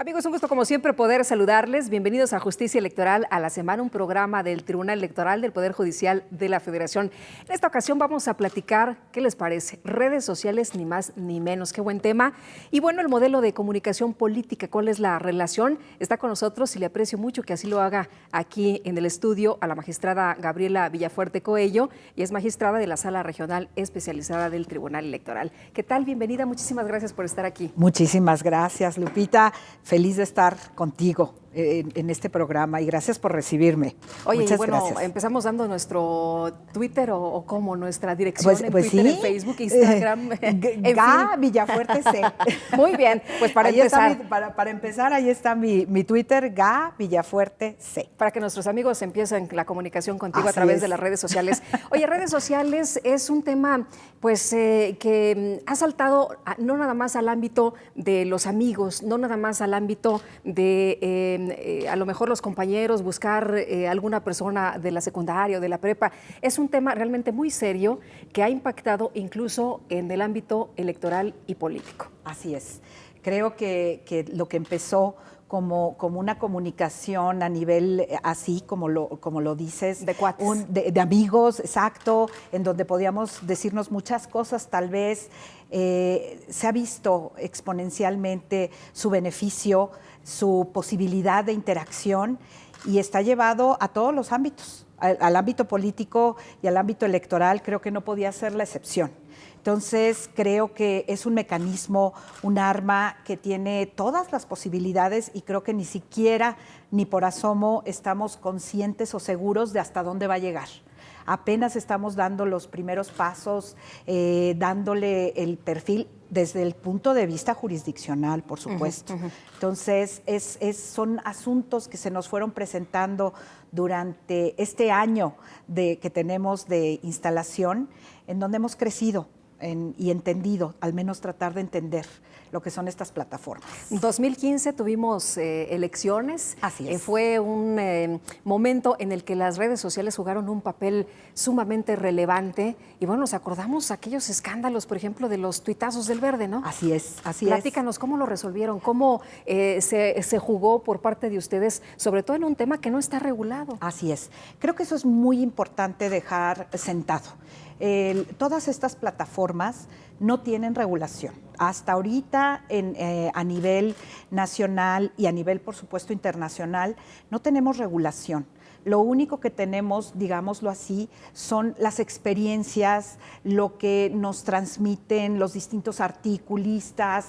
Amigos, un gusto como siempre poder saludarles. Bienvenidos a Justicia Electoral a la Semana, un programa del Tribunal Electoral del Poder Judicial de la Federación. En esta ocasión vamos a platicar, ¿qué les parece? Redes sociales, ni más ni menos. Qué buen tema. Y bueno, el modelo de comunicación política, ¿cuál es la relación? Está con nosotros y le aprecio mucho que así lo haga aquí en el estudio a la magistrada Gabriela Villafuerte Coello, y es magistrada de la Sala Regional Especializada del Tribunal Electoral. ¿Qué tal? Bienvenida, muchísimas gracias por estar aquí. Muchísimas gracias, Lupita. Feliz de estar contigo en este programa y gracias por recibirme. Oye, muchas y bueno, gracias. Empezamos dando nuestro Twitter o cómo, nuestra dirección en pues Twitter, sí. en Facebook, Instagram. Ga Villafuerte C. Muy bien, pues para ahí empezar. Para empezar, ahí está mi Twitter, Ga Villafuerte C. Para que nuestros amigos empiecen la comunicación contigo Así a través es. de las redes sociales. Oye, redes sociales es un tema pues que ha saltado no nada más al ámbito de los amigos, no nada más al ámbito de a lo mejor los compañeros, buscar alguna persona de la secundaria o de la prepa. Es un tema realmente muy serio que ha impactado incluso en el ámbito electoral y político. Así es. Creo que lo que empezó como una comunicación a nivel así, como lo dices. De cuates. De amigos, exacto, en donde podíamos decirnos muchas cosas, tal vez se ha visto exponencialmente su beneficio, su posibilidad de interacción y está llevado a todos los ámbitos, al ámbito político y al ámbito electoral. Creo que no podía ser la excepción. Entonces, creo que es un mecanismo, un arma que tiene todas las posibilidades y creo que ni siquiera, ni por asomo, estamos conscientes o seguros de hasta dónde va a llegar. Apenas estamos dando los primeros pasos, dándole el perfil desde el punto de vista jurisdiccional, por supuesto. Entonces, son asuntos que se nos fueron presentando durante este año que tenemos de instalación, en donde hemos crecido y entendido, al menos tratar de entender lo que son estas plataformas. En 2015 tuvimos elecciones. Así es. Fue un momento en el que las redes sociales jugaron un papel sumamente relevante. Y bueno, nos acordamos aquellos escándalos, por ejemplo, de los tuitazos del Verde, ¿no? Así es, así es. Platícanos, ¿cómo lo resolvieron? ¿Cómo se jugó por parte de ustedes, sobre todo en un tema que no está regulado? Así es. Creo que eso es muy importante dejar sentado. Todas estas plataformas no tienen regulación. Hasta ahorita, a nivel nacional y a nivel, por supuesto, internacional, no tenemos regulación. Lo único que tenemos, digámoslo así, son las experiencias, lo que nos transmiten los distintos articulistas,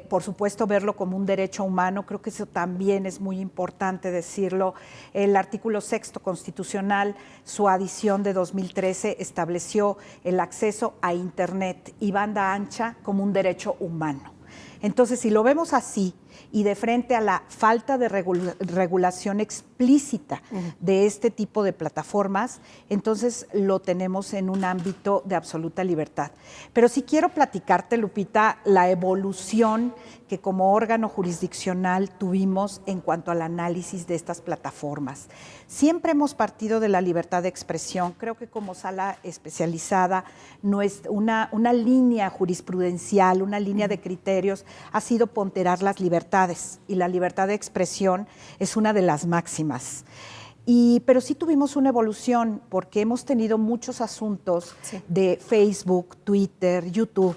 por supuesto verlo como un derecho humano, creo que eso también es muy importante decirlo. El artículo 6º constitucional, su adición de 2013, estableció el acceso a Internet y banda ancha como un derecho humano. Entonces, si lo vemos así y de frente a la falta de regulación explícita de este tipo de plataformas, entonces lo tenemos en un ámbito de absoluta libertad. Pero sí quiero platicarte, Lupita, la evolución que como órgano jurisdiccional tuvimos en cuanto al análisis de estas plataformas. Siempre hemos partido de la libertad de expresión. Creo que como sala especializada, una línea jurisprudencial, una línea de criterios ha sido ponderar las libertades, y la libertad de expresión es una de las máximas. Pero sí tuvimos una evolución porque hemos tenido muchos asuntos de Facebook, Twitter, YouTube.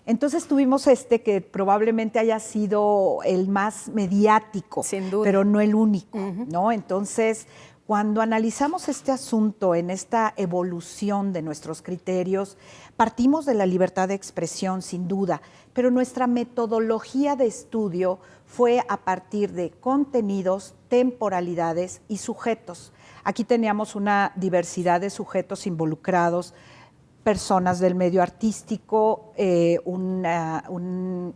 Entonces tuvimos que probablemente haya sido el más mediático, sin duda, pero no el único, ¿no? Entonces, cuando analizamos este asunto en esta evolución de nuestros criterios, partimos de la libertad de expresión, sin duda, pero nuestra metodología de estudio fue a partir de contenidos, temporalidades y sujetos. Aquí teníamos una diversidad de sujetos involucrados, personas del medio artístico, un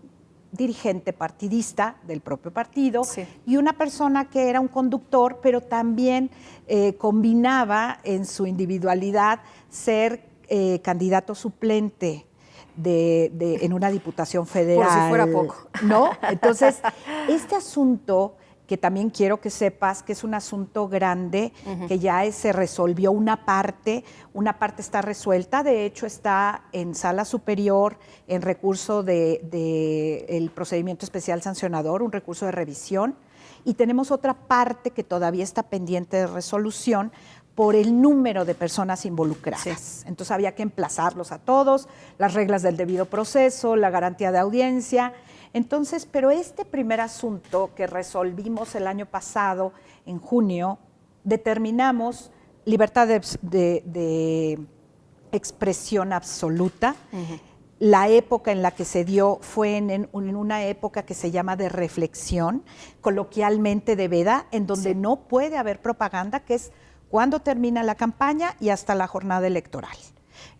dirigente partidista del propio partido, y una persona que era un conductor, pero también combinaba en su individualidad ser candidato suplente en una diputación federal. Por si fuera poco. ¿No? Entonces, este asunto que también quiero que sepas que es un asunto grande, que ya se resolvió una parte está resuelta, de hecho está en sala superior en recurso el procedimiento especial sancionador, un recurso de revisión, y tenemos otra parte que todavía está pendiente de resolución por el número de personas involucradas. Sí. Entonces había que emplazarlos a todos, las reglas del debido proceso, la garantía de audiencia. Entonces, pero este primer asunto que resolvimos el año pasado, en junio, determinamos libertad de expresión absoluta. La época en la que se dio fue en una época que se llama de reflexión, coloquialmente de veda, en donde no puede haber propaganda, que es cuando termina la campaña y hasta la jornada electoral.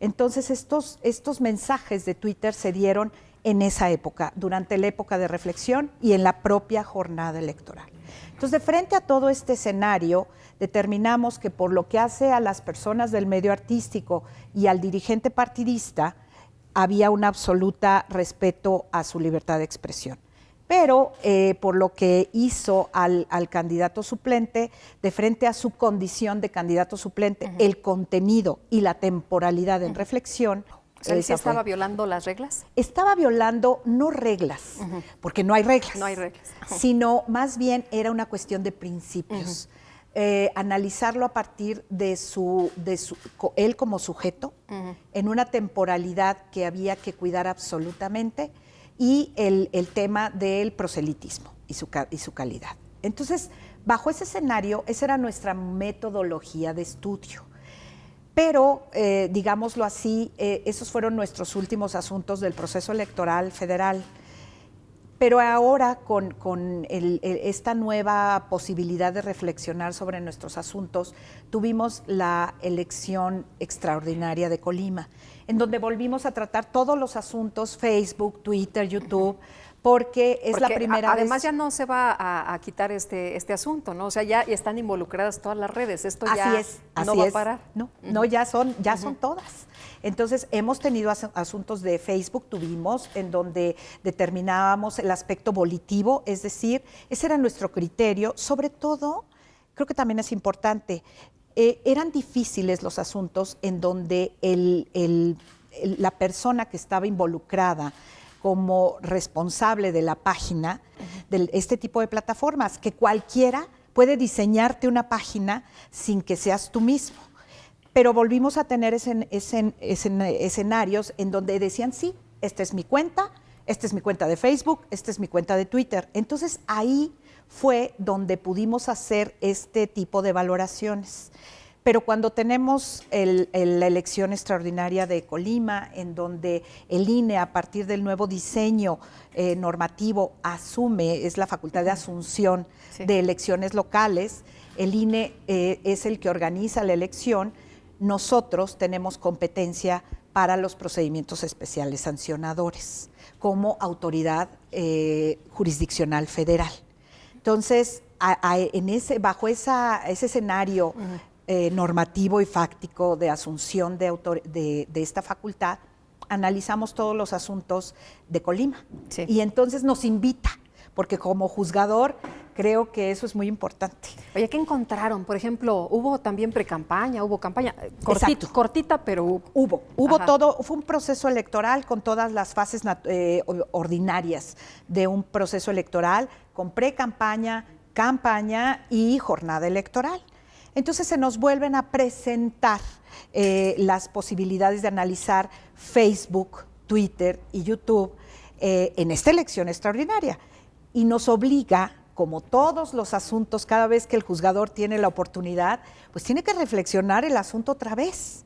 Entonces, estos mensajes de Twitter se dieron en esa época, durante la época de reflexión y en la propia jornada electoral. Entonces, de frente a todo este escenario, determinamos que por lo que hace a las personas del medio artístico y al dirigente partidista, había un absoluto respeto a su libertad de expresión. Pero por lo que hizo al candidato suplente, de frente a su condición de candidato suplente, el contenido y la temporalidad en reflexión. O sea, ¿él sí estaba violando las reglas? Estaba violando no reglas, porque no hay reglas. No hay reglas. Sino más bien era una cuestión de principios. Analizarlo a partir de él como sujeto, en una temporalidad que había que cuidar absolutamente, y el tema del proselitismo y su calidad. Entonces, bajo ese escenario, esa era nuestra metodología de estudio. Pero, digámoslo así, esos fueron nuestros últimos asuntos del proceso electoral federal. Pero ahora, con esta nueva posibilidad de reflexionar sobre nuestros asuntos, tuvimos la elección extraordinaria de Colima, en donde volvimos a tratar todos los asuntos, Facebook, Twitter, YouTube, porque es la primera vez. Además ya no se va a quitar este asunto, ¿no? O sea, ya están involucradas todas las redes. Esto ya no va a parar. No, ya son todas. Entonces, hemos tenido asuntos de Facebook, tuvimos, en donde determinábamos el aspecto volitivo, es decir, ese era nuestro criterio. Sobre todo, creo que también es importante, eran difíciles los asuntos en donde la persona que estaba involucrada como responsable de la página, de este tipo de plataformas, que cualquiera puede diseñarte una página sin que seas tú mismo. Pero volvimos a tener escenarios en donde decían, sí, esta es mi cuenta de Facebook, esta es mi cuenta de Twitter. Entonces ahí fue donde pudimos hacer este tipo de valoraciones. Pero cuando tenemos la elección extraordinaria de Colima, en donde el INE, a partir del nuevo diseño normativo, es la facultad de asunción de elecciones locales, el INE es el que organiza la elección, nosotros tenemos competencia para los procedimientos especiales sancionadores, como autoridad jurisdiccional federal. Entonces, bajo ese escenario normativo y fáctico de asunción de esta facultad, analizamos todos los asuntos de Colima. Sí. Y entonces nos invita, porque como juzgador creo que eso es muy importante. Oye, ¿qué encontraron? Por ejemplo, ¿hubo también precampaña? ¿Hubo campaña? Cortita, pero hubo todo. Fue un proceso electoral con todas las fases ordinarias de un proceso electoral, con precampaña, campaña y jornada electoral. Entonces se nos vuelven a presentar las posibilidades de analizar Facebook, Twitter y YouTube en esta elección extraordinaria. Y nos obliga, como todos los asuntos, cada vez que el juzgador tiene la oportunidad, pues tiene que reflexionar el asunto otra vez.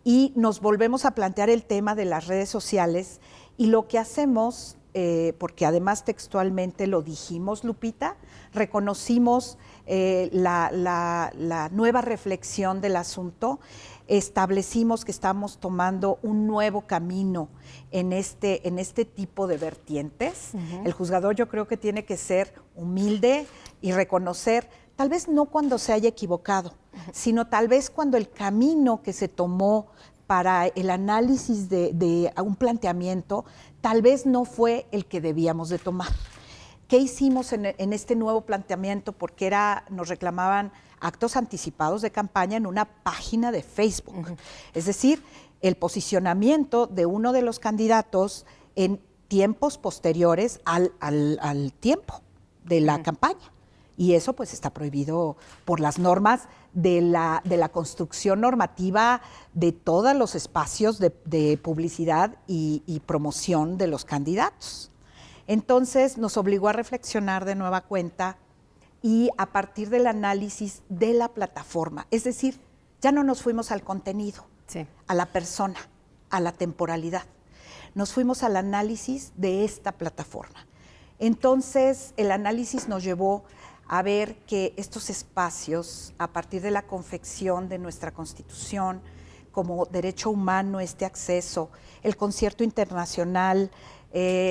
Y nos volvemos a plantear el tema de las redes sociales y lo que hacemos, porque además textualmente lo dijimos, Lupita, reconocimos la nueva reflexión del asunto, establecimos que estamos tomando un nuevo camino en este tipo de vertientes. El juzgador yo creo que tiene que ser humilde y reconocer, tal vez no cuando se haya equivocado, sino tal vez cuando el camino que se tomó para el análisis de un planteamiento, tal vez no fue el que debíamos de tomar. ¿Qué hicimos en este nuevo planteamiento? Porque nos reclamaban actos anticipados de campaña en una página de Facebook. Es decir, el posicionamiento de uno de los candidatos en tiempos posteriores al tiempo de la campaña. Y eso pues está prohibido por las normas de la construcción normativa de todos los espacios de publicidad y promoción de los candidatos. Entonces nos obligó a reflexionar de nueva cuenta y a partir del análisis de la plataforma, es decir, ya no nos fuimos al contenido, a la persona, a la temporalidad, nos fuimos al análisis de esta plataforma. Entonces el análisis nos llevó a ver que estos espacios, a partir de la confección de nuestra Constitución, como derecho humano, este acceso, el concierto internacional, es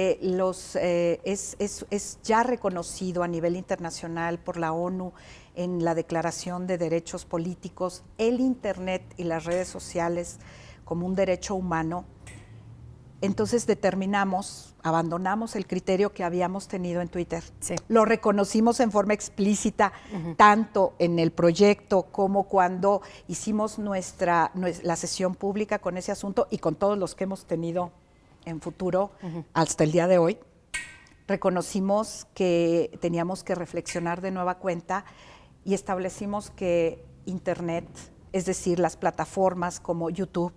ya reconocido a nivel internacional por la ONU en la Declaración de Derechos Políticos, el Internet y las redes sociales como un derecho humano. Entonces abandonamos el criterio que habíamos tenido en Twitter. Lo reconocimos en forma explícita, tanto en el proyecto como cuando hicimos la sesión pública con ese asunto y con todos los que hemos tenido en futuro hasta el día de hoy. Reconocimos que teníamos que reflexionar de nueva cuenta y establecimos que Internet, es decir, las plataformas como YouTube,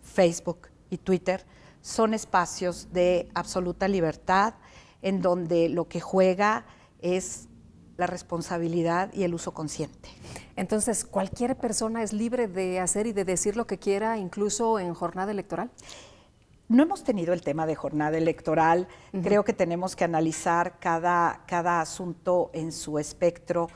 Facebook y Twitter, son espacios de absoluta libertad en donde lo que juega es la responsabilidad y el uso consciente. Entonces, ¿cualquier persona es libre de hacer y de decir lo que quiera, incluso en jornada electoral? No hemos tenido el tema de jornada electoral. Creo que tenemos que analizar cada asunto en su espectro.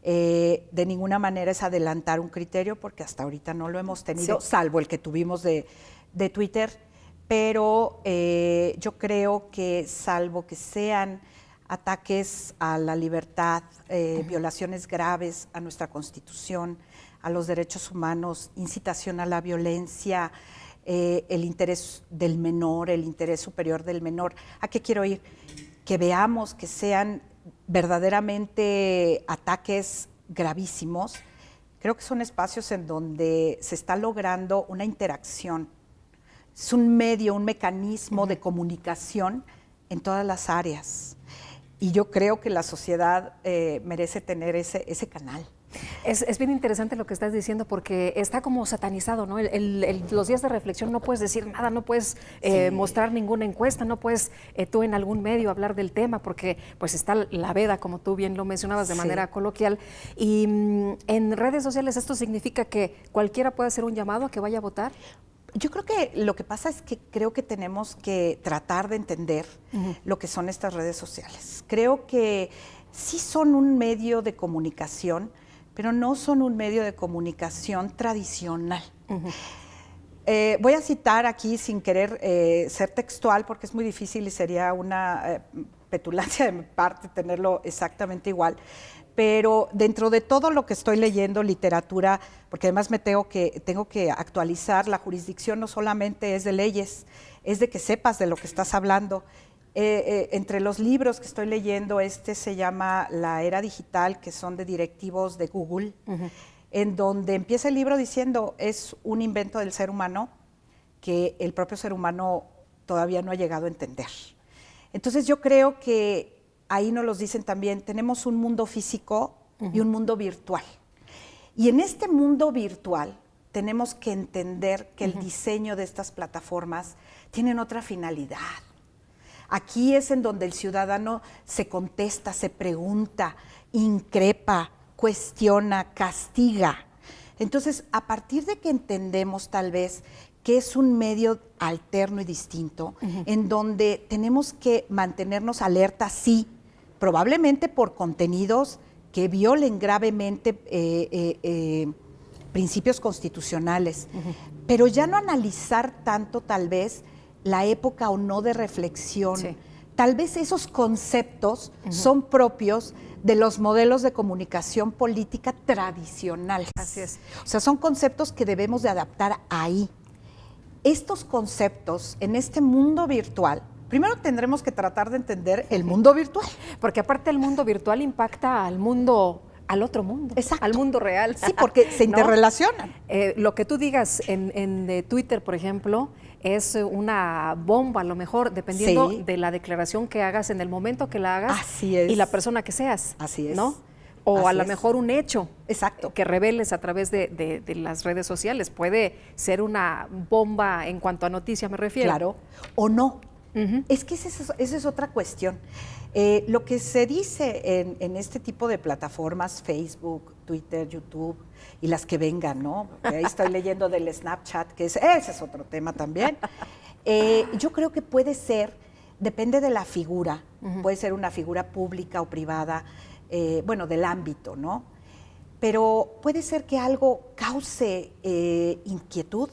De ninguna manera es adelantar un criterio, porque hasta ahorita no lo hemos tenido, salvo el que tuvimos de Twitter. Pero yo creo que salvo que sean ataques a la libertad, violaciones graves a nuestra Constitución, a los derechos humanos, incitación a la violencia, el interés del menor, el interés superior del menor. ¿A qué quiero ir? Que veamos que sean verdaderamente ataques gravísimos. Creo que son espacios en donde se está logrando una interacción. Es un medio, un mecanismo de comunicación en todas las áreas. Y yo creo que la sociedad merece tener ese canal. Es bien interesante lo que estás diciendo, porque está como satanizado, ¿no? Los días de reflexión no puedes decir nada, no puedes mostrar ninguna encuesta, no puedes tú en algún medio hablar del tema, porque pues está la veda, como tú bien lo mencionabas de manera coloquial. Y en redes sociales esto significa que cualquiera puede hacer un llamado a que vaya a votar. Yo creo que lo que pasa es que creo que tenemos que tratar de entender lo que son estas redes sociales. Creo que sí son un medio de comunicación, pero no son un medio de comunicación tradicional. Voy a citar aquí, sin querer ser textual, porque es muy difícil y sería una petulancia de mi parte tenerlo exactamente igual, pero dentro de todo lo que estoy leyendo, literatura, porque además tengo que actualizar, la jurisdicción no solamente es de leyes, es de que sepas de lo que estás hablando. Entre los libros que estoy leyendo, se llama La Era Digital, que son de directivos de Google, en donde empieza el libro diciendo es un invento del ser humano que el propio ser humano todavía no ha llegado a entender. Entonces yo creo que ahí nos los dicen también, tenemos un mundo físico y un mundo virtual. Y en este mundo virtual tenemos que entender que el diseño de estas plataformas tienen otra finalidad. Aquí es en donde el ciudadano se contesta, se pregunta, increpa, cuestiona, castiga. Entonces, a partir de que entendemos tal vez que es un medio alterno y distinto, en donde tenemos que mantenernos alerta, sí, probablemente por contenidos que violen gravemente principios constitucionales, pero ya no analizar tanto tal vez la época o no de reflexión. Tal vez esos conceptos son propios de los modelos de comunicación política tradicionales. Así es. O sea, son conceptos que debemos de adaptar ahí. Estos conceptos en este mundo virtual primero tendremos que tratar de entender el mundo virtual. Porque aparte el mundo virtual impacta al mundo, al otro mundo, Exacto. al mundo real. Sí, porque se interrelacionan. Lo que tú digas en Twitter, por ejemplo, es una bomba, a lo mejor, dependiendo de la declaración que hagas en el momento que la hagas. Así es. Y la persona que seas. Así es. ¿No? O Así a lo es. mejor un hecho. Exacto. Que reveles a través de las redes sociales. Puede ser una bomba en cuanto a noticias, me refiero. Claro. O no. Es que esa es otra cuestión. Lo que se dice en este tipo de plataformas, Facebook, Twitter, YouTube y las que vengan, ¿no? Porque ahí estoy leyendo del Snapchat, que ese es otro tema también. Yo creo que puede ser, depende de la figura, puede ser una figura pública o privada, bueno, del ámbito, ¿no? Pero puede ser que algo cause inquietud,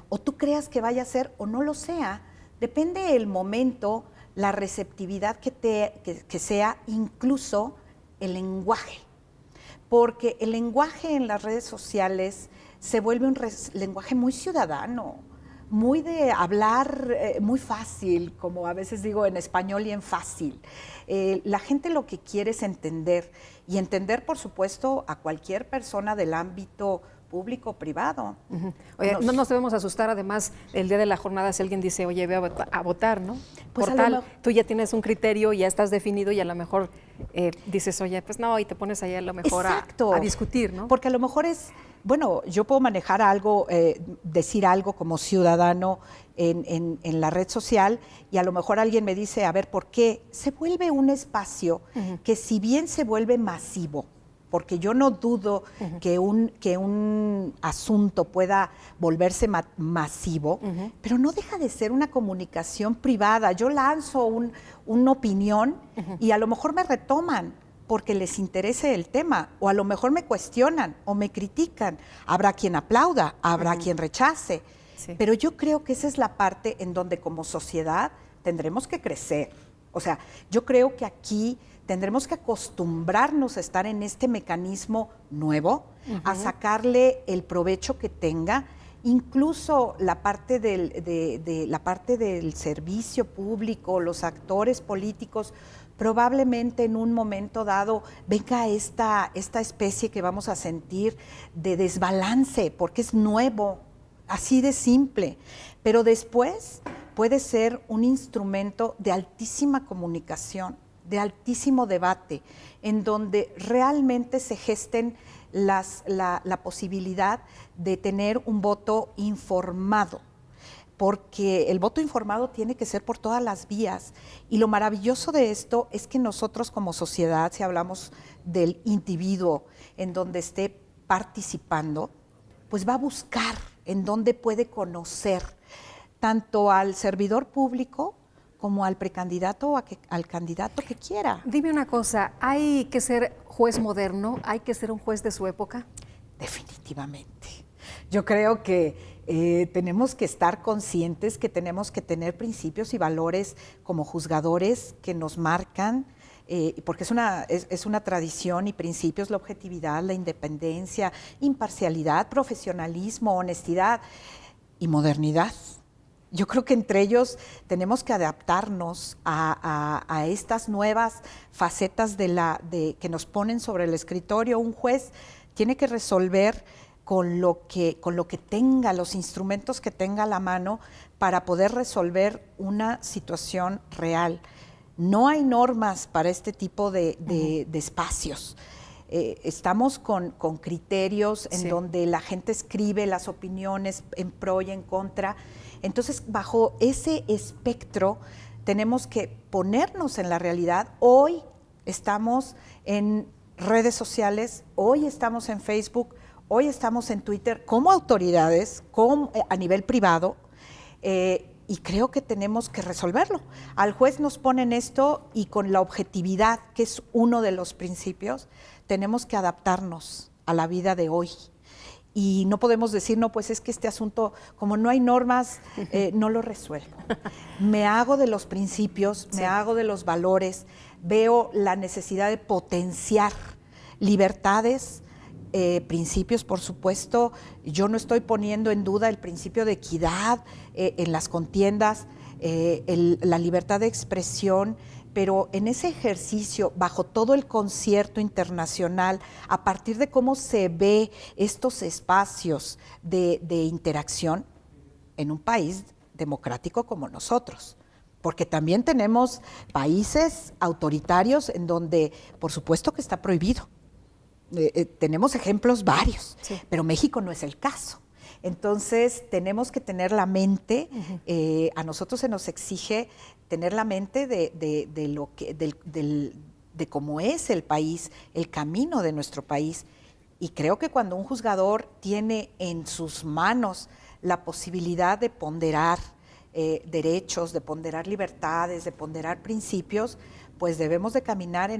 o tú creas que vaya a ser o no lo sea. Depende el momento, la receptividad que sea, incluso el lenguaje. Porque el lenguaje en las redes sociales se vuelve un lenguaje muy ciudadano, muy de hablar muy fácil, como a veces digo en español y en fácil. La gente lo que quiere es entender, y entender, por supuesto, a cualquier persona del ámbito público o privado. Oye, no nos debemos asustar, además, el día de la jornada, si alguien dice, oye, ve a votar, ¿no? Pues por tal, tú ya tienes un criterio, ya estás definido y a lo mejor dices, oye, pues no, y te pones ahí a lo mejor a discutir, ¿no? Porque a lo mejor bueno, yo puedo manejar algo, decir algo como ciudadano en la red social, y a lo mejor alguien me dice, a ver, ¿por qué? Se vuelve un espacio que, si bien se vuelve masivo, porque yo no dudo que un asunto pueda volverse masivo, pero no deja de ser una comunicación privada. Yo lanzo una opinión y a lo mejor me retoman porque les interese el tema, o a lo mejor me cuestionan o me critican. Habrá quien aplauda, habrá quien rechace, pero yo creo que esa es la parte en donde como sociedad tendremos que crecer. O sea, yo creo que aquí tendremos que acostumbrarnos a estar en este mecanismo nuevo, a sacarle el provecho que tenga, incluso la parte la parte del servicio público, los actores políticos. Probablemente en un momento dado venga esta especie que vamos a sentir de desbalance, porque es nuevo, así de simple, pero después puede ser un instrumento de altísima comunicación, de altísimo debate, en donde realmente se gesten la posibilidad de tener un voto informado, porque el voto informado tiene que ser por todas las vías. Y lo maravilloso de esto es que nosotros como sociedad, si hablamos del individuo en donde esté participando, pues va a buscar en dónde puede conocer tanto al servidor público como al precandidato o al candidato que quiera. Dime una cosa, ¿hay que ser juez moderno? ¿Hay que ser un juez de su época? Definitivamente. Yo creo que tenemos que estar conscientes que tenemos que tener principios y valores como juzgadores que nos marcan, porque es una tradición y principios, la objetividad, la independencia, imparcialidad, profesionalismo, honestidad y modernidad. Yo creo que entre ellos tenemos que adaptarnos a estas nuevas facetas que nos ponen sobre el escritorio. Un juez tiene que resolver con lo que tenga, los instrumentos que tenga a la mano para poder resolver una situación real. No hay normas para este tipo de espacios. Estamos con criterios en donde la gente escribe las opiniones en pro y en contra. Entonces, bajo ese espectro, tenemos que ponernos en la realidad. Hoy estamos en redes sociales, hoy estamos en Facebook, hoy estamos en Twitter como autoridades, a nivel privado, y creo que tenemos que resolverlo. Al juez nos ponen esto y con la objetividad, que es uno de los principios, tenemos que adaptarnos a la vida de hoy. Y no podemos decir, no, pues es que este asunto, como no hay normas, no lo resuelvo. Me hago de los principios, me hago de los valores, veo la necesidad de potenciar libertades, principios, por supuesto. Yo no estoy poniendo en duda el principio de equidad en las contiendas, la libertad de expresión, pero en ese ejercicio, bajo todo el concierto internacional, a partir de cómo se ve estos espacios de interacción en un país democrático como nosotros. Porque también tenemos países autoritarios en donde, por supuesto que está prohibido. Tenemos ejemplos varios, sí, pero México no es el caso. Entonces, tenemos que tener la mente, a nosotros se nos exige tener la mente de cómo es el país, el camino de nuestro país. Y creo que cuando un juzgador tiene en sus manos la posibilidad de ponderar derechos, de ponderar libertades, de ponderar principios, pues debemos de caminar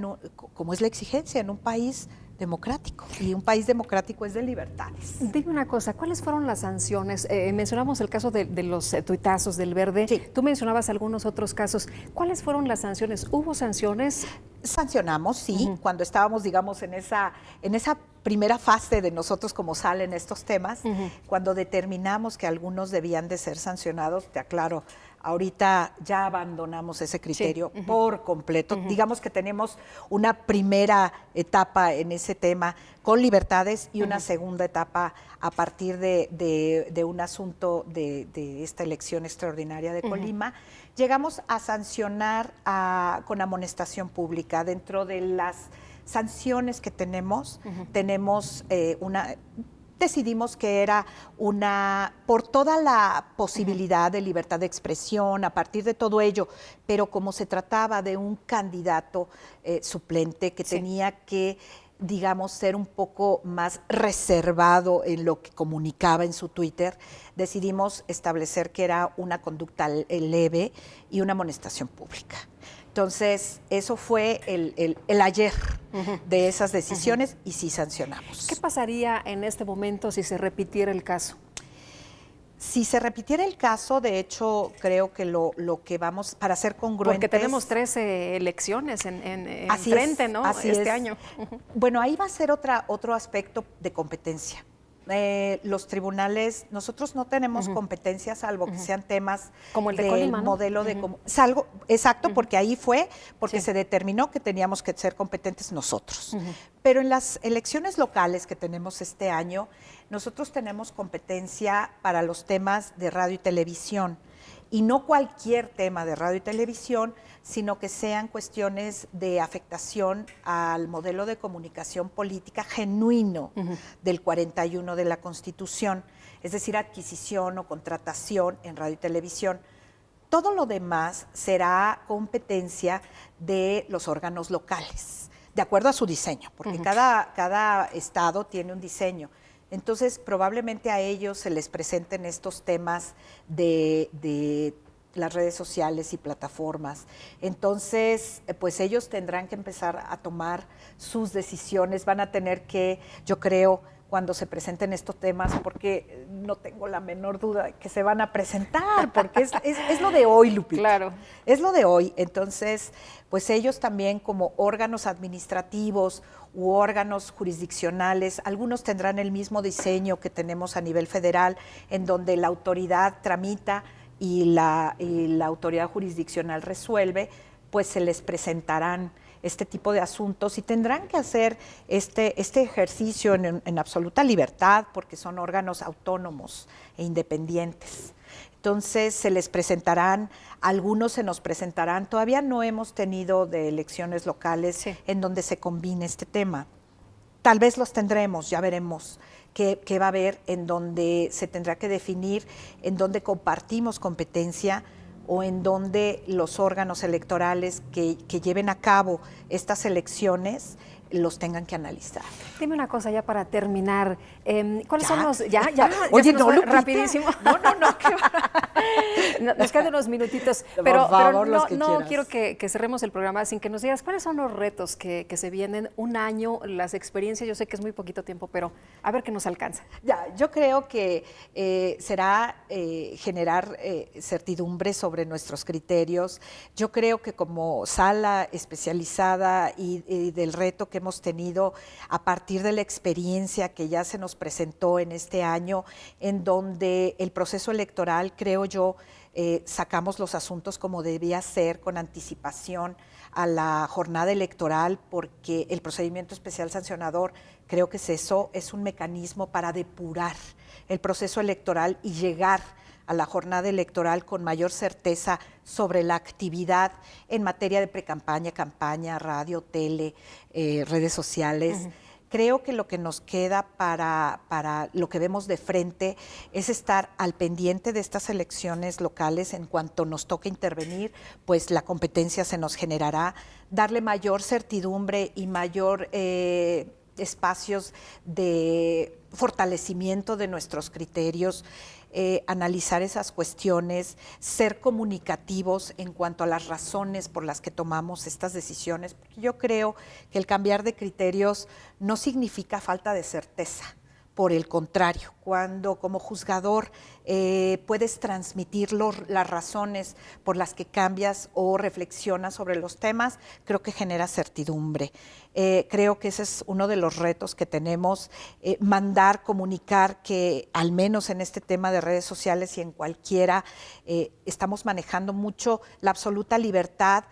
como es la exigencia, en un país democrático, y un país democrático es de libertades. Dime una cosa, ¿cuáles fueron las sanciones? Mencionamos el caso de los tuitazos del Verde, sí. Tú mencionabas algunos otros casos. ¿Cuáles fueron las sanciones? ¿Hubo sanciones? Sancionamos, sí, cuando estábamos, digamos, en esa primera fase de nosotros como salen estos temas, cuando determinamos que algunos debían de ser sancionados, te aclaro, ahorita ya abandonamos ese criterio por completo. Digamos que tenemos una primera etapa en ese tema con libertades y una segunda etapa a partir de un asunto de esta elección extraordinaria de Colima. Llegamos a sancionar con amonestación pública. Dentro de las sanciones que tenemos, decidimos que era por toda la posibilidad de libertad de expresión, a partir de todo ello, pero como se trataba de un candidato suplente que tenía que, digamos, ser un poco más reservado en lo que comunicaba en su Twitter, decidimos establecer que era una conducta leve y una amonestación pública. Entonces, eso fue el ayer de esas decisiones y sí sancionamos. ¿Qué pasaría en este momento si se repitiera el caso? Si se repitiera el caso, de hecho, creo que lo que vamos, para ser congruentes... Porque tenemos 13 elecciones en frente, ¿no? Este año. Bueno, ahí va a ser otro aspecto de competencia. Los tribunales, nosotros no tenemos competencias, salvo que sean temas como el de Colima, ¿no? Modelo de... Exacto, porque ahí fue, porque se determinó que teníamos que ser competentes nosotros. Pero en las elecciones locales que tenemos este año, nosotros tenemos competencia para los temas de radio y televisión. Y no cualquier tema de radio y televisión, sino que sean cuestiones de afectación al modelo de comunicación política genuino del 41 de la Constitución, es decir, adquisición o contratación en radio y televisión. Todo lo demás será competencia de los órganos locales, de acuerdo a su diseño, porque cada estado tiene un diseño. Entonces, probablemente a ellos se les presenten estos temas de las redes sociales y plataformas. Entonces, pues ellos tendrán que empezar a tomar sus decisiones, van a tener que, yo creo, cuando se presenten estos temas, porque no tengo la menor duda de que se van a presentar, porque es lo de hoy, Lupita. Claro. Es lo de hoy. Entonces, pues ellos también como órganos administrativos u órganos jurisdiccionales, algunos tendrán el mismo diseño que tenemos a nivel federal, en donde la autoridad tramita y la autoridad jurisdiccional resuelve, pues se les presentarán este tipo de asuntos y tendrán que hacer este ejercicio en absoluta libertad, porque son órganos autónomos e independientes. Entonces se les presentarán, algunos se nos presentarán, todavía no hemos tenido de elecciones locales en donde se combine este tema. Tal vez los tendremos, ya veremos qué va a haber, en donde se tendrá que definir, en donde compartimos competencia o en donde los órganos electorales que lleven a cabo estas elecciones los tengan que analizar. Dime una cosa ya para terminar. ¿Cuáles son los...? Oye, no, rapidísimo. No. Nos quedan unos minutitos, pero no quiero que cerremos el programa sin que nos digas cuáles son los retos que se vienen. Un año, las experiencias, yo sé que es muy poquito tiempo, pero a ver qué nos alcanza. Yo creo que será generar certidumbre sobre nuestros criterios. Yo creo que como sala especializada y del reto que hemos tenido a partir de la experiencia que ya se nos presentó en este año, en donde el proceso electoral, creo yo, sacamos los asuntos como debía ser, con anticipación a la jornada electoral, porque el procedimiento especial sancionador, creo que eso es un mecanismo para depurar el proceso electoral y llegar a la jornada electoral con mayor certeza sobre la actividad en materia de precampaña, campaña, radio, tele, redes sociales. Creo que lo que nos queda para lo que vemos de frente es estar al pendiente de estas elecciones locales. En cuanto nos toque intervenir, pues la competencia se nos generará, darle mayor certidumbre y mayor espacios de fortalecimiento de nuestros criterios, analizar esas cuestiones, ser comunicativos en cuanto a las razones por las que tomamos estas decisiones, porque yo creo que el cambiar de criterios no significa falta de certeza. Por el contrario, cuando como juzgador puedes transmitir las razones por las que cambias o reflexionas sobre los temas, creo que genera certidumbre. Creo que ese es uno de los retos que tenemos, mandar, comunicar que al menos en este tema de redes sociales y en cualquiera, estamos manejando mucho la absoluta libertad,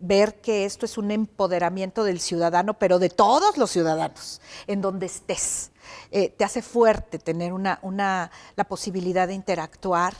ver que esto es un empoderamiento del ciudadano, pero de todos los ciudadanos, en donde estés. Te hace fuerte tener la posibilidad de interactuar,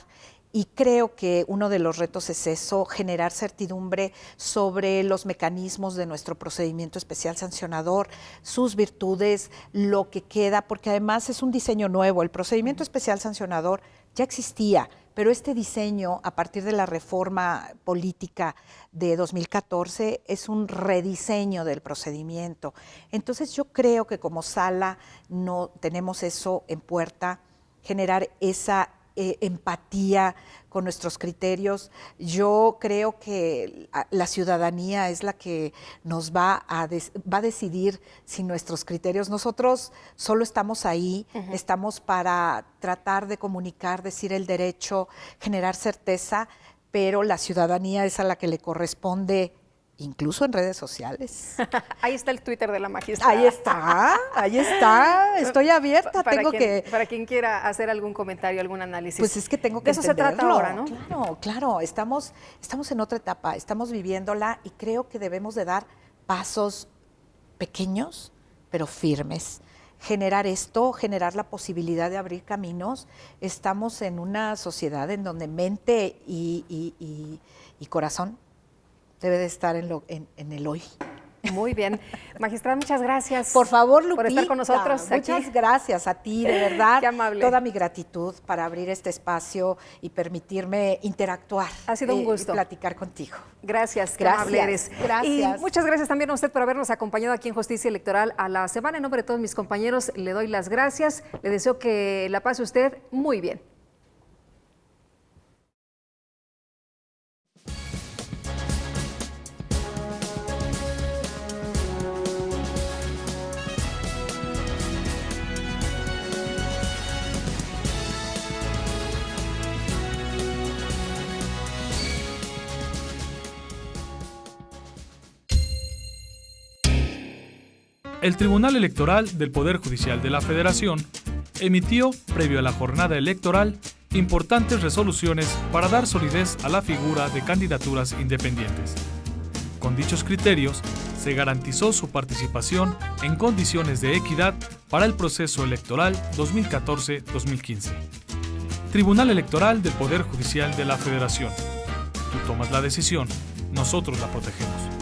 y creo que uno de los retos es eso, generar certidumbre sobre los mecanismos de nuestro procedimiento especial sancionador, sus virtudes, lo que queda, porque además es un diseño nuevo. El procedimiento especial sancionador ya existía, pero este diseño, a partir de la reforma política de 2014, es un rediseño del procedimiento. Entonces yo creo que como sala no tenemos eso en puerta, generar esa empatía con nuestros criterios. Yo creo que la ciudadanía es la que nos va a decidir si nuestros criterios, nosotros solo estamos ahí, estamos para tratar de comunicar, decir el derecho, generar certeza, pero la ciudadanía es a la que le corresponde, incluso en redes sociales. Ahí está el Twitter de la magistrada. Ahí está, estoy abierta. Para quien quiera hacer algún comentario, algún análisis. Pues es que tengo que de eso entenderlo. Se trata ahora, ¿no? Claro, estamos en otra etapa, estamos viviéndola, y creo que debemos de dar pasos pequeños, pero firmes. Generar la posibilidad de abrir caminos. Estamos en una sociedad en donde mente y corazón debe de estar en el hoy. Muy bien. Magistrada, muchas gracias. Por favor, Lupita. Por estar con nosotros aquí. Muchas gracias a ti, de verdad. Qué amable. Toda mi gratitud para abrir este espacio y permitirme interactuar. Ha sido un gusto. Y platicar contigo. Gracias, qué amable eres. Gracias. Y muchas gracias también a usted por habernos acompañado aquí en Justicia Electoral a la semana. En nombre de todos mis compañeros, le doy las gracias. Le deseo que la pase usted muy bien. El Tribunal Electoral del Poder Judicial de la Federación emitió, previo a la jornada electoral, importantes resoluciones para dar solidez a la figura de candidaturas independientes. Con dichos criterios, se garantizó su participación en condiciones de equidad para el proceso electoral 2014-2015. Tribunal Electoral del Poder Judicial de la Federación. Tú tomas la decisión, nosotros la protegemos.